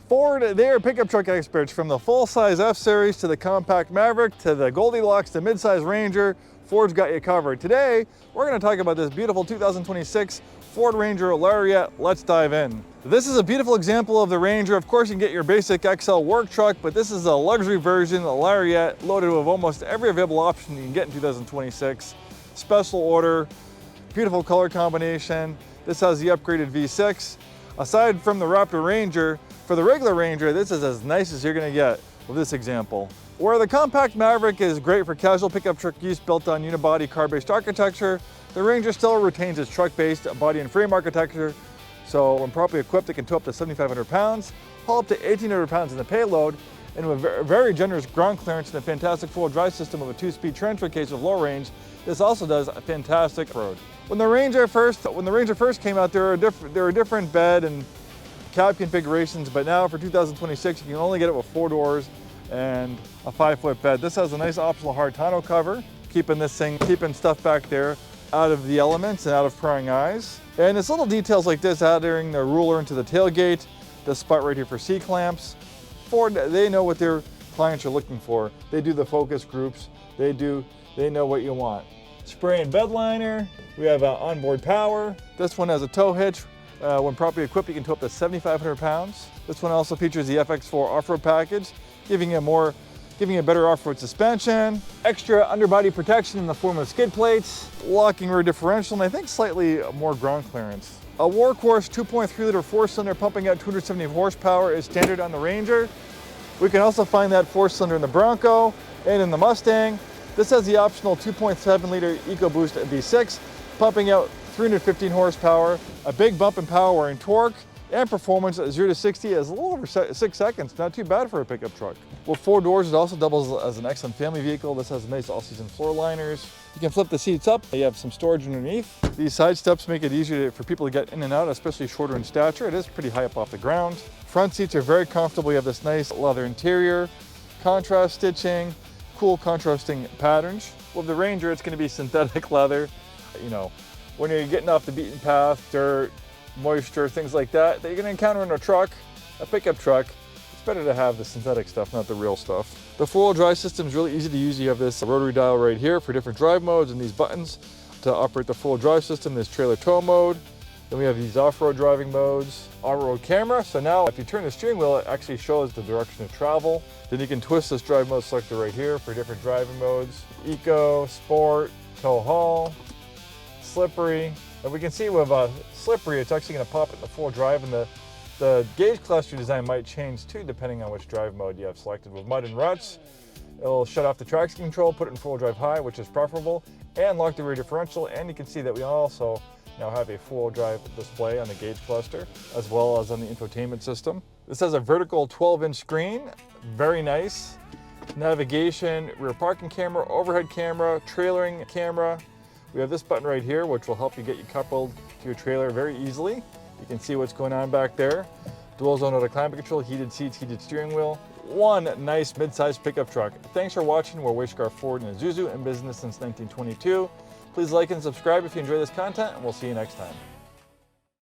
Ford, they are pickup truck experts. From the full-size F-Series to the compact Maverick to the Goldilocks to midsize Ranger, Ford's got you covered. Today, we're going to talk about this beautiful 2026 Ford Ranger Lariat. Let's dive in. This is a beautiful example of the Ranger. Of course, you can get your basic XL work truck, but this is a luxury version, a Lariat, loaded with almost every available option you can get in 2026. Special order, beautiful color combination. This has the upgraded V6. Aside from the Raptor Ranger, for the regular Ranger, this is as nice as you're gonna get with this example. Where the compact Maverick is great for casual pickup truck use built on unibody car-based architecture, the Ranger still retains its truck-based body and frame architecture. So when properly equipped, it can tow up to 7,500 pounds, haul up to 1,800 pounds in the payload, and with very generous ground clearance and a fantastic four-wheel drive system with a 2-speed transfer case with low range, this also does a fantastic road. When the Ranger first came out, there were different bed and cab configurations, but now for 2026, you can only get it with 4 doors and a 5-foot bed. This has a nice optional hard tonneau cover, keeping stuff back there out of the elements and out of prying eyes. And it's little details like this, adding the ruler into the tailgate, this spot right here for C-clamps. Ford, they know what their clients are looking for. They do the focus groups. They know what you want. Spray and bed liner. We have onboard power. This one has a tow hitch. When properly equipped, you can tow up to 7,500 pounds. This one also features the FX4 Off-Road Package, giving you a better off-road suspension, extra underbody protection in the form of skid plates, locking rear differential, and I think slightly more ground clearance. A workhorse 2.3-liter 4-cylinder pumping out 270 horsepower is standard on the Ranger. We can also find that 4-cylinder in the Bronco and in the Mustang. This has the optional 2.7-liter EcoBoost V6, pumping out 315 horsepower, a big bump in power and torque, and performance at 0 to 60 is a little over 6 seconds. Not too bad for a pickup truck. With 4 doors, it also doubles as an excellent family vehicle. This has nice all-season floor liners. You can flip the seats up. You have some storage underneath. These side steps make it easier for people to get in and out, especially shorter in stature. It is pretty high up off the ground. Front seats are very comfortable. You have this nice leather interior, contrast stitching, cool contrasting patterns. With the Ranger, it's going to be synthetic leather. You know, when you're getting off the beaten path, dirt, moisture, things like that you're going to encounter in a truck, a pickup truck, it's better to have the synthetic stuff, not the real stuff. The four-wheel drive system is really easy to use. You have this rotary dial right here for different drive modes and these buttons to operate the four-wheel drive system. There's trailer tow mode. Then we have these off-road driving modes, on-road camera. So now if you turn the steering wheel, it actually shows the direction of travel. Then you can twist this drive mode selector right here for different driving modes. Eco, Sport, Tow Haul, Slippery. And we can see with Slippery, it's actually going to pop at the full drive, and the gauge cluster design might change too depending on which drive mode you have selected. With Mud and Ruts, it'll shut off the traction control, put it in full drive high, which is preferable, and lock the rear differential. And you can see that we also now have a full drive display on the gauge cluster, as well as on the infotainment system. This has a vertical 12-inch screen, very nice. Navigation, rear parking camera, overhead camera, trailering camera. We have this button right here, which will help you get you coupled to your trailer very easily. You can see what's going on back there. Dual zone auto climate control, heated seats, heated steering wheel. One nice mid-sized pickup truck. Thanks for watching. We're Scarff, Ford, and Isuzu in business since 1922. Please like and subscribe if you enjoy this content, and we'll see you next time.